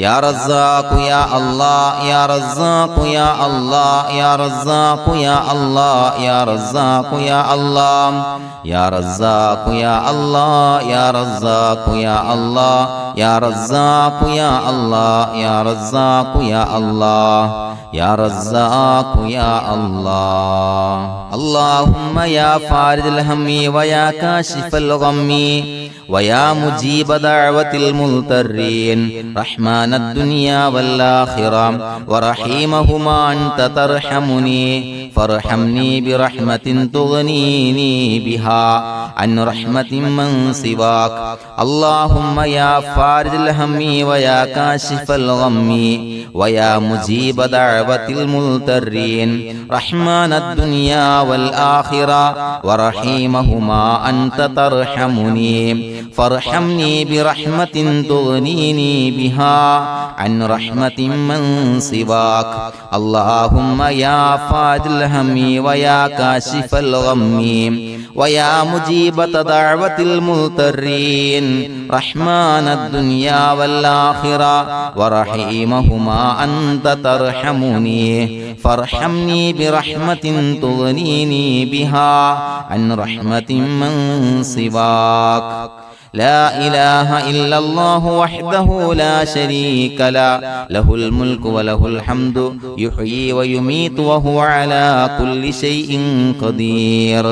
يا رزاق يا الله يا رزاق يا الله يا رزاق يا الله يا رزاق يا الله يا رزاق يا الله يا رزاق يا الله يا رزاق يا الله يا رزاق يا الله يا رزاق يا الله اللهم يا فارج الهم ويا كاشف الغم ويا مجيب دعوة المضطرين رحمن الدنيا والآخرة ورحيمهما أنت ترحمني فارحمني برحمة تغنيني بها عن رحمة من سواك اللهم يا فارج الهم ويا كاشف الغم ويا مجيب دعوة المضطرين رحمن الدنيا والآخرة ورحيمهما أنت ترحمني فارحمني برحمة تغنيني بها عن رحمة من سواك اللهم يا فارج الهم ويا كاشف الغم ويا مجيب دعوة المضطرين رحمن الدنيا والآخرة ورحيمهما أنت ترحمني فارحمني برحمة تغنيني بها عن رحمة من سواك لا إله إلا الله وحده لا شريك له له الملك وله الحمد يحيي ويميت وهو على كل شيء قدير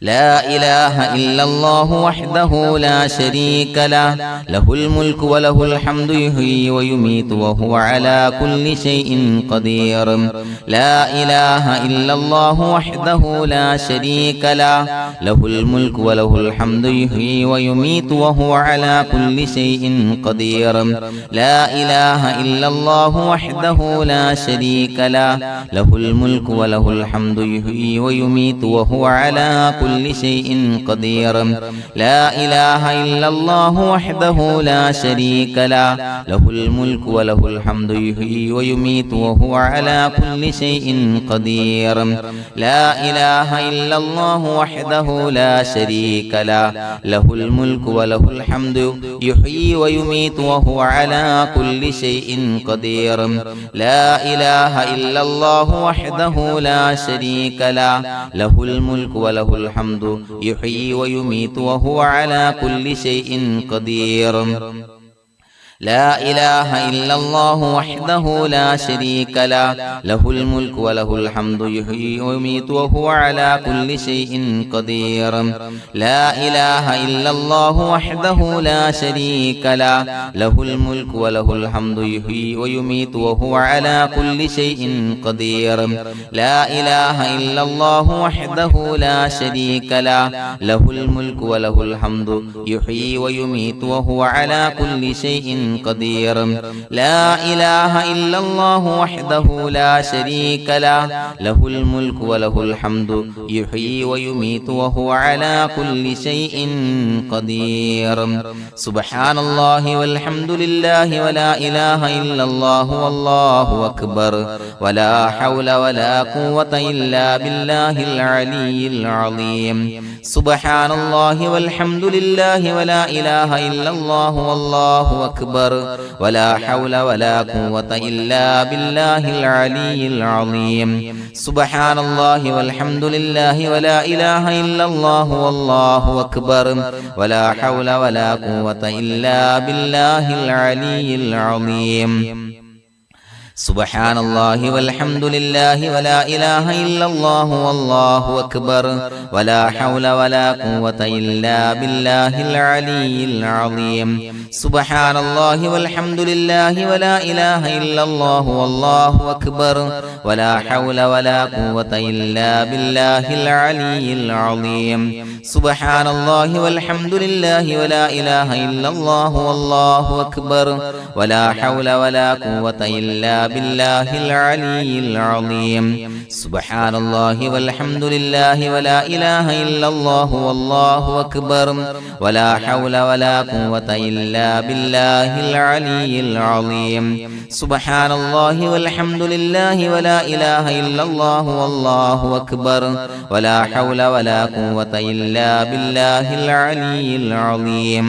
لا إله إلا الله وحده لا شريك له له الملك وله الحمد يحيي ويميت وهو على كل شيء قدير لا إله إلا الله وحده لا شريك له له الملك وله الحمد يحيي ويميت وهو على كل شيء قدير لا إله إلا الله وحده لا شريك له له الملك وله الحمد يحيي ويميت وهو على كل شيء قدير لا إله إلا الله وحده لا شريك له له الملك وله الحمد يحيي ويميت وهو على كل شيء قدير لا إله إلا الله وحده لا شريك له له الملك وله الحمد يحيي ويميت وهو على كل شيء قدير لا إله إلا الله وحده لا شريك له له الملك وله الحمد يحيي ويميت وهو على كل شيء قدير لا إله إلا الله وحده لا شريك له له الملك وله الحمد يحيي ويميت وهو على كل شيء قدير لا إله إلا الله وحده لا شريك له له الملك وله الحمد يحيي ويميت وهو على كل شيء قدير لا إله إلا الله وحده لا شريك له له الملك وله الحمد يحيي ويميت وهو على كل شيء قدير لا إله إلا الله وحده لا شريك له له الملك وله الحمد يحيي ويميت وهو على كل شيء قدير سبحان الله والحمد لله ولا إله إلا الله والله أكبر ولا حول ولا قوة إلا بالله العلي العظيم سبحان الله والحمد لله ولا إله إلا الله والله أكبر ولا حول ولا قوة إلا بالله العلي العظيم سبحان الله والحمد لله ولا إله إلا الله والله أكبر ولا حول ولا قوة إلا بالله العلي العظيم سبحان الله والحمد لله ولا إله إلا الله والله أكبر ولا حول ولا قوة إلا بالله العلي العظيم سبحان الله والحمد لله ولا إله إلا الله والله أكبر ولا حول ولا قوة إلا بالله العلي العظيم سبحان الله والحمد لله ولا إله إلا الله والله أكبر ولا حول ولا قوة إلا بالله العلي العظيم سبحان الله والحمد لله ولا إله إلا الله والله أكبر ولا حول ولا قوة إلا بالله العلي العظيم سبحان الله والحمد لله ولا إله إلا الله والله أكبر ولا حول ولا قوة إلا بالله العلي العظيم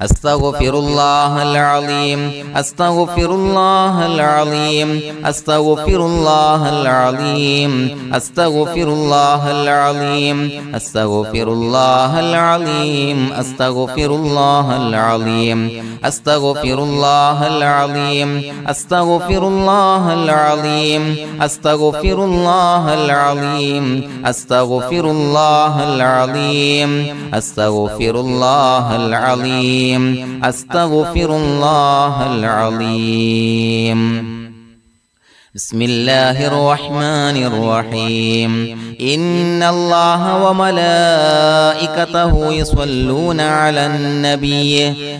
أستغفر الله العظيم أستغفر الله العظيم أستغفر الله العظيم أستغفر الله العظيم أستغفر الله العظيم أستغفر الله العظيم أستغفر الله العظيم أستغفر الله العظيم أستغفر الله العظيم أستغفر الله العظيم أستغفر الله العظيم أستغفر الله العظيم بسم الله الرحمن الرحيم إن الله وملائكته يصلون على النبي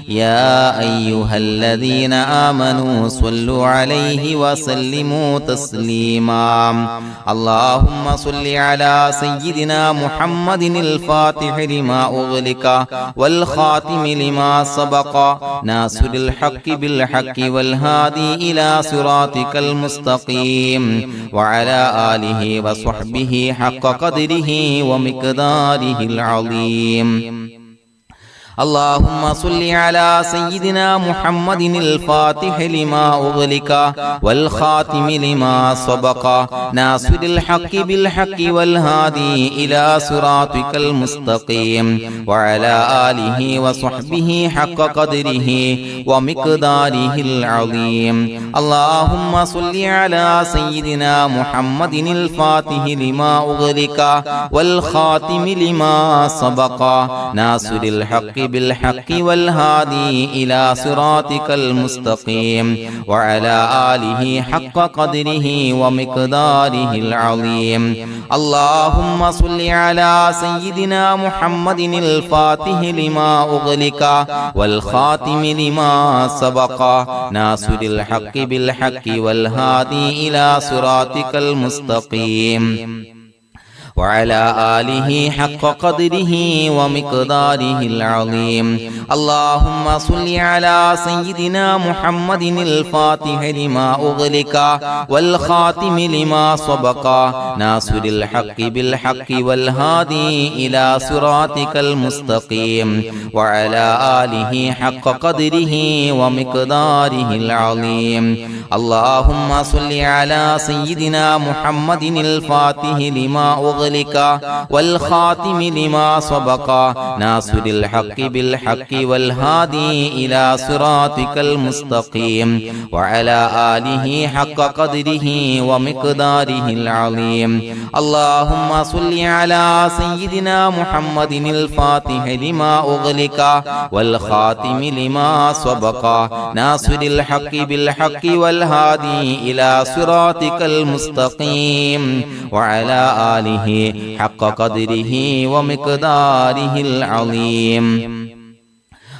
يا أيها الذين آمنوا صلوا عليه وسلموا تسليما اللهم صل على سيدنا محمد الفاتح لما أغلق والخاتم لما سبق ناصر الحق بالحق والهادي إلى صراطك المستقيم وعلى آله وصحبه حق قدره ومقداره العظيم اللهم صل على سيدنا محمد الفاتح لما أغلق والخاتم لما سبق ناصر الحق بالحق والهادي إلى صراطك المستقيم وعلى آله وصحبه حق قدره ومقداره العظيم اللهم صل على سيدنا محمد الفاتح لما أغلق والخاتم لما سبق ناصر الحق بالحق والهادي إلى صراطك المستقيم وعلى آله حق قدره ومقداره العظيم اللهم صل على سيدنا محمد الفاتح لما أغلق والخاتم لما سبق ناصر الحق بالحق والهادي إلى صراطك المستقيم وعلى آله حق قدره ومقداره العظيم اللهم صل على سيدنا محمد الفاتح لما أغلق والخاتم لما سبق ناصر الحق بالحق والهادي إلى صراطك المستقيم وعلى آله حق قدره ومقداره العظيم اللهم صل على سيدنا محمد الفاتح لما أغلق والخاتم لما سبق ناصر الحق بالحق والهادي إلى صراطك المستقيم وعلى آله حق قدره ومقداره العظيم اللهم صل على سيدنا محمد الفاتح لما أغلق والخاتم لما سبق ناصر الحق بالحق والهادي إلى صراطك المستقيم وعلى آله حق قدره ومقداره العظيم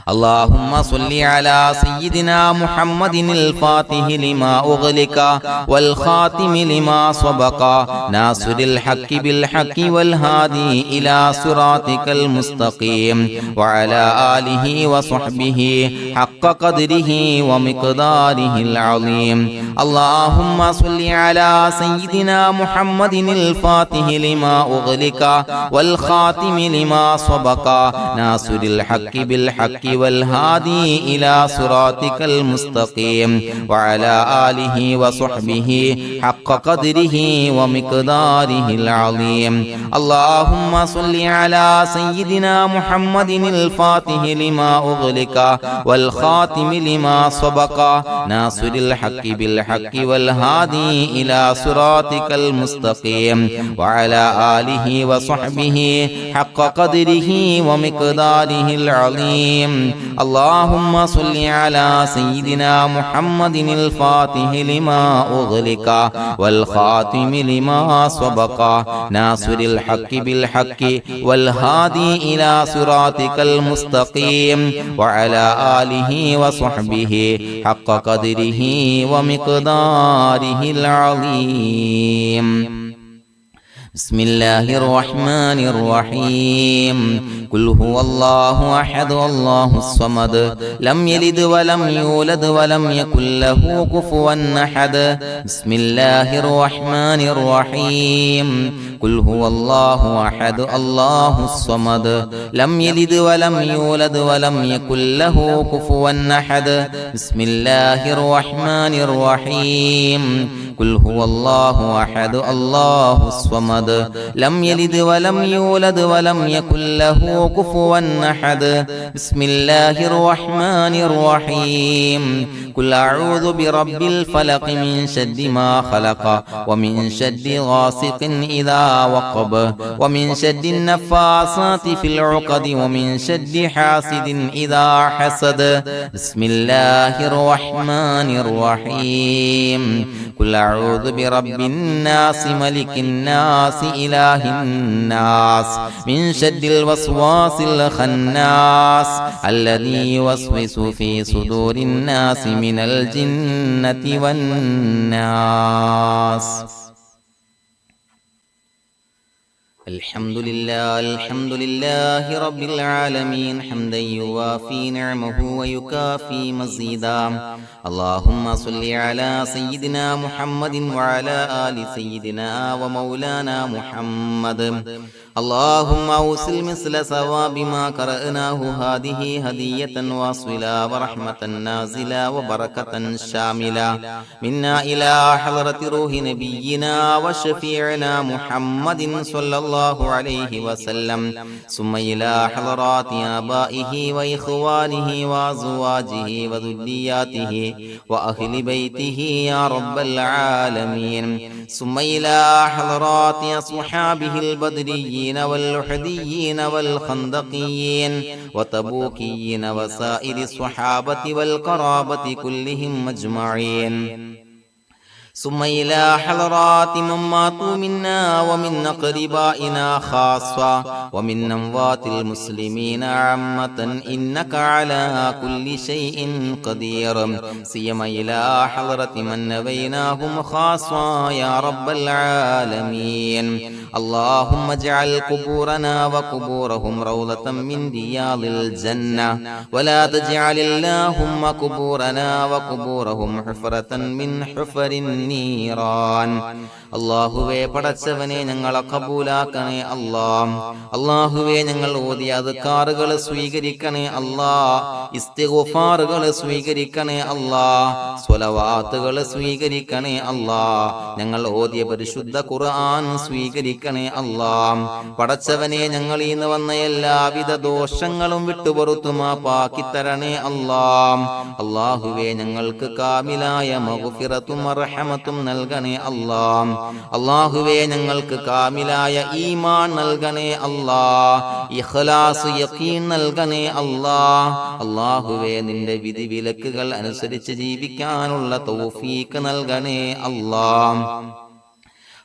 اللهم صل على سيدنا محمد الفاتح لما أغلق والخاتم لما سبق ناصر الحق بالحق والهادي إلى صراطك المستقيم وعلى آله وصحبه حق قدره ومقداره العظيم اللهم صل على سيدنا محمد الفاتح لما أغلق والخاتم لما سبق ناصر الحق بالحق والهادي إلى صراطك المستقيم وعلى آله وصحبه حق قدره ومقداره العظيم اللهم صل على سيدنا محمد الفاتح لما أغلق والخاتم لما سبق ناصر الحق بالحق والهادي إلى صراطك المستقيم وعلى آله وصحبه حق قدره ومقداره العظيم اللهم صل على سيدنا محمد الفاتح لما أغلق والخاتم لما سبق ناصر الحق بالحق والهادي إلى صراطك المستقيم وعلى آله وصحبه حق قدره ومقداره العظيم بسم الله الرحمن الرحيم قل هو الله أحد الله الصمد لم يلد ولم يولد ولم يكن له كفوا أحد بسم الله الرحمن الرحيم قل هو الله أحد الله الصمد لم يلد ولم يولد ولم يكن له كفوا أحد بسم الله الرحمن الرحيم قل هو الله أحد الله الصمد لم يلد ولم يولد ولم يكن له كفوا أحد بسم الله الرحمن الرحيم قل أعوذ برب الفلق من شر ما خلق ومن شر غاسق إذا وقب ومن شر النفاثات في العقد ومن شر حاسد إذا حسد بسم الله الرحمن الرحيم قل أعوذ برب الناس ملك الناس إله الناس من شر الوسواس الخناس الذي يوسوس في صدور الناس من الجنة والناس الحمد لله رب العالمين حمدا يوافي نعمه ويكافي مزيدا اللهم صل على سيدنا محمد وعلى آل سيدنا ومولانا محمد اللهم أوصل مثل ثواب ما قرأناه هذه هدية واصلة ورحمة نازلة وبركة شاملة منا إلى حضرة روح نبينا وشفيعنا محمد صلى الله عليه وسلم ثم إلى حضرات آبائه وإخوانه وأزواجه وذرياته وأهل بيته يا رب العالمين ثم إلى حضرات أصحابه البدريين والأحديين والخندقيين وتبوكيين وسائر الصحابة والقرابة كلهم أجمعين ثم إلى حضرات من ماتوا منا ومن أقربائنا خاصة ومن أموات المسلمين عامة إنك على كل شيء قدير سيما إلى حضرة من نبيناهم خاصة يا رب العالمين اللهم اجعل قبورنا وقبورهم روضة من رياض الجنة ولا تجعل اللهم قبورنا وقبورهم حفرة من حفر النيران അല്ലാഹുവേ പടച്ചവനെ ഞങ്ങളെ കബൂലാക്കണേ അല്ലാഹ് അല്ലാഹുവേ ഞങ്ങൾ ഓതിയ അദ്കാറുകൾ സ്വീകരിക്കണേ അല്ലാഹ് ഇസ്തിഗ്ഫാറുകൾ സ്വീകരിക്കണേ അല്ലാഹ് സ്വലവാത്തുകൾ സ്വീകരിക്കണേ അല്ലാഹ് ഞങ്ങൾ ഓതിയ പരിശുദ്ധ ഖുർആൻ സ്വീകരിക്കണേ അല്ലാഹ് പടച്ചവനെ ഞങ്ങളിൽ നിന്ന് വന്ന എല്ലാവിധ ദോഷങ്ങളും വിട്ടുപുറത്തു മാപ്പാക്കി തരണേ അല്ലാഹ് അല്ലാഹുവേ ഞങ്ങൾക്ക് കാമിലായ മഗ്ഫിറത്തും റഹ്മത്തും നൽകണേ അല്ലാഹ് അല്ലാഹുവേ ഞങ്ങൾക്ക് കാമിലായ ഈമാൻ നൽകണേ അല്ലാഹ് ഇഖ്ലാസ് യഖീൻ നൽകണേ അല്ലാഹ് അല്ലാഹുവേ നിന്റെ വിധി വിലക്കുകൾ അനുസരിച്ച് ജീവിക്കാനുള്ള തൗഫീഖ് നൽകണേ അല്ലാഹ്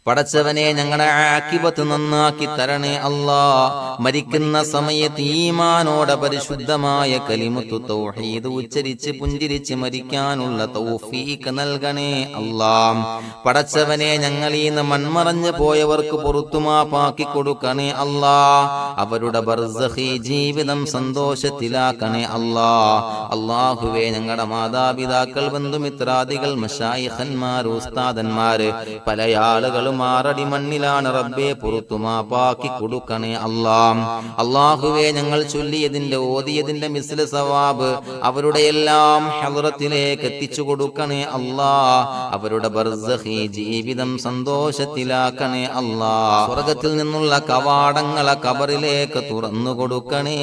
പടച്ചവനെ ഞങ്ങളുടെ ആഖിബത്ത് നന്നാക്കി തരണേ അല്ലാഹ് മരിക്കുന്ന സമയത്ത് ഈമാനോടെ പരിശുദ്ധമായ കലിമത്തു തൗഹീദ് ഉച്ചരിച്ച് പുഞ്ചിരിച്ച് മരിക്കാനുള്ള തൗഫീഖ് നൽകണേ അല്ലാഹ് പടച്ചവനെ ഞങ്ങളിൽ നിന്ന് മൺമറഞ്ഞു പോയവർക്ക് പുറത്തുമാപ്പാക്കി കൊടുക്കണേ അല്ലാഹ് അവരുടെ ബർസഖി ജീവിതം സന്തോഷത്തിലാക്കണേ അല്ലാഹ് അല്ലാഹുവേ ഞങ്ങളുടെ മാതാപിതാക്കൾ ബന്ധുമിത്രാദികൾ മശായിഖന്മാർ ഉസ്താദന്മാര് പല ആളുകളും മാറടി മണ്ണിലാണ് റബ്ബേ പുറത്തുമാപ്പാക്കി കൊടുക്കണേ അല്ലാഹ് അല്ലാഹുവേ ഞങ്ങൾ ചൊല്ലിയതിന്റെ ഓതിയതിന്റെ മിസ്ല സവാബ് അവരുടെ എല്ലാം ഹളറത്തിലേക്ക് എത്തിച്ചു കൊടുക്കണേ അല്ലാഹ് അവരുടെ ബർസഖി ജീവിതം സന്തോഷത്തിലാക്കണേ അല്ലാഹ് സ്വർഗ്ഗത്തിൽ നിന്നുള്ള കവാടങ്ങളെ ഖബറിലേക്ക് തുറന്നു കൊടുക്കണേ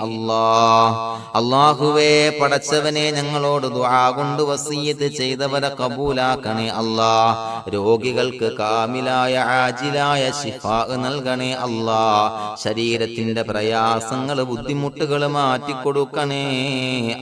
അല്ലാഹ് അല്ലാഹുവേ പടച്ചവനെ ഞങ്ങളോട് ദുആ കൊണ്ട് വസിയത്ത് ചെയ്തവരെ കബൂലാക്കണേ അല്ലാഹ് രോഗികൾക്ക് കാമിലായ ആജിലായ ശിഫാ നൽകണേ അല്ലാഹ് ശരീരത്തിന്റെ പ്രയാസങ്ങൾ ബുദ്ധിമുട്ടുകൾ മാറ്റിക്കൊടുക്കണേ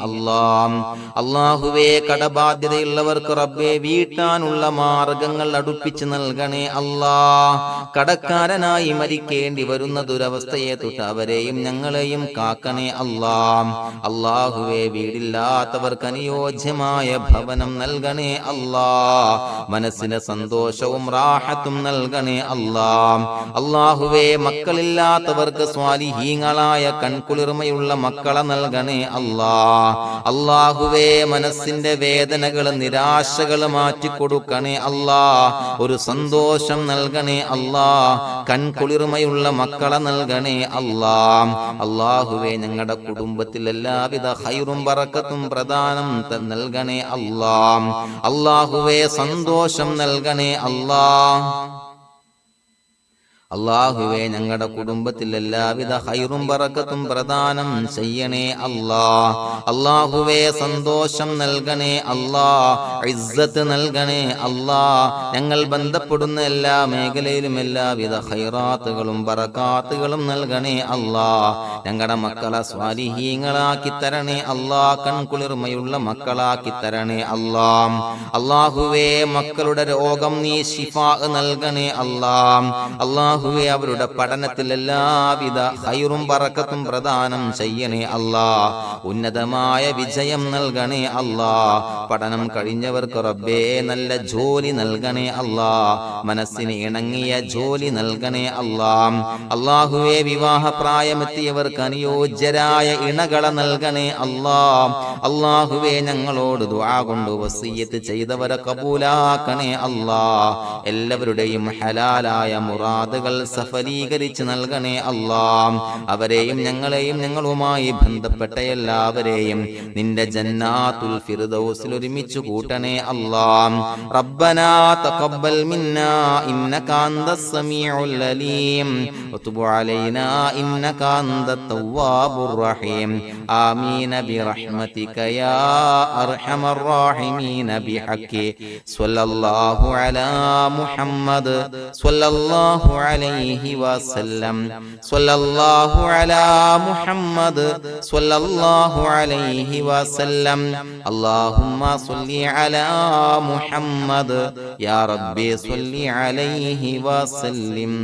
അല്ലാഹ് അല്ലാഹുവേ കടബാധ്യതയുള്ളവർക്ക് റബ്ബേ വീട്ടാനുള്ള മാർഗങ്ങൾ അടുപ്പിച്ച് നൽകണേ അല്ലാഹ് കടക്കാരനായി മരിക്കേണ്ടി വരുന്ന ദുരവസ്ഥയെ തൊട്ട് അവരെയും ഞങ്ങളെയും കാക്കണേ അല്ലാഹ് അല്ലാഹുവേ വീടില്ലാത്തവർക്ക് അനുയോജ്യമായ ഭവനം നൽകണേ അല്ലാഹ് മനസ്സിന് സന്തോഷവും റാഹത്തും നൽകണേ അല്ലാ. അല്ലാഹുവേ മക്കളില്ലാത്തവർക്ക് സ്വാലിഹീങ്ങളായ കൺകുളിർമയുള്ള മക്കളെ നൽകണേ അല്ലാ. അല്ലാഹുവേ മനസ്സിന്റെ വേദനകൾ നിരാശകൾ മാറ്റിക്കൊടുക്കണേ അല്ലാ. ഒരു സന്തോഷം നൽകണേ അല്ലാ. കൺകുളിർമയുള്ള മക്കളെ നൽകണേ അല്ലാ. അല്ലാഹുവേ ഞങ്ങളുടെ കുടുംബത്തിൽ എല്ലാവിധ ഖൈറും ബറക്കത്തും പ്രദാനം നൽകണേ അല്ലാ. അല്ലാഹുവേ സന്തോഷം നൽകണേ അല്ലാ. അല്ലാഹുവേ ഞങ്ങളുടെ കുടുംബത്തിൽ എല്ലാവിധ ഖൈറും ബറക്കത്തും പ്രദാനം ചെയ്യണേ അല്ലാ. അല്ലാഹുവേ സന്തോഷം നൽകണേ അല്ലാ. ഇസ്സത്ത് നൽകണേ അല്ലാ. ഞങ്ങൾ ബന്ധപ്പെടുന്ന എല്ലാ മേഖലയിലും എല്ലാവിധ ഖൈറാത്തുകളും ബറകാത്തുകളും നൽകണേ അല്ലാ. ഞങ്ങളുടെ മക്കളെ സ്വാലിഹീങ്ങളാക്കി തരണേ അല്ലാ. കൺകുളിർമയുള്ള മക്കളാക്കി തരണേ അല്ലാ. അല്ലാഹുവേ മക്കളുടെ രോഗം നീ ശിഫാ നൽകണേ അല്ലാ. അല്ലാഹുവേ അവരുടെ പഠനത്തിൽ എല്ലാവിധ ഖൈറും ബറക്കത്തും പ്രദാനം ചെയ്യണേ അല്ലാ. ഉന്നതമായ വിജയം നൽകണേ അല്ലാ. പഠനം കഴിഞ്ഞവർക്ക് റബ്ബേ നല്ല ജോലി നൽകണേ അല്ലാ. മനസ്സിന് ഇണങ്ങിയ ജോലി നൽകണേ അല്ലാ. അല്ലാഹുവേ വിവാഹ പ്രായമെത്തിയവർക്ക് അനുയോജ്യരായ ഇണകളെ നൽകണേ അല്ലാ. അല്ലാഹുവേ ഞങ്ങളോട് ദുആ കൊണ്ട് വസിയ്യത്ത് ചെയ്തവരെ കബൂലാക്കണേ അല്ലാ. എല്ലാവരുടെയും ഹലാലായ മുറാദുകൾ സഫലീകരിച്ച് നൽകണേ അല്ലാ. അവരെയും ഞങ്ങളെയും ഞങ്ങളുമായി ബന്ധപ്പെട്ട എല്ലാവരെയും നിന്റെ ജന്നാത്തുൽ ഫിർദൗസിൽ ഒരുമിച്ച് കൂട്ടണേ അല്ലാ. റബ്ബനാ തഖബ്ബൽ മിന്നാ ഇന്നക അന്തസ് സമീഉൽ അലീം വതുബ് അലൈനാ ഇന്നക അന്തത് തവ്വാബുർ റഹീം. ആമീൻ ബിറഹ്മതിക യാ അർഹമർ റഹീമീൻ ബിഹഖി സ്വല്ലല്ലാഹു അലാ മുഹമ്മദ് സ്വല്ലല്ലാഹു അലൈഹി വസല്ലം. സ്വല്ലല്ലാഹു അലാ മുഹമ്മദ് സ്വല്ലല്ലാഹു അലൈഹി വസല്ലം. അല്ലാഹുമ്മ സ്വല്ലി അലാ മുഹമ്മദ് യാ റബ്ബി സ്വല്ലി അലൈഹി വസല്ലം.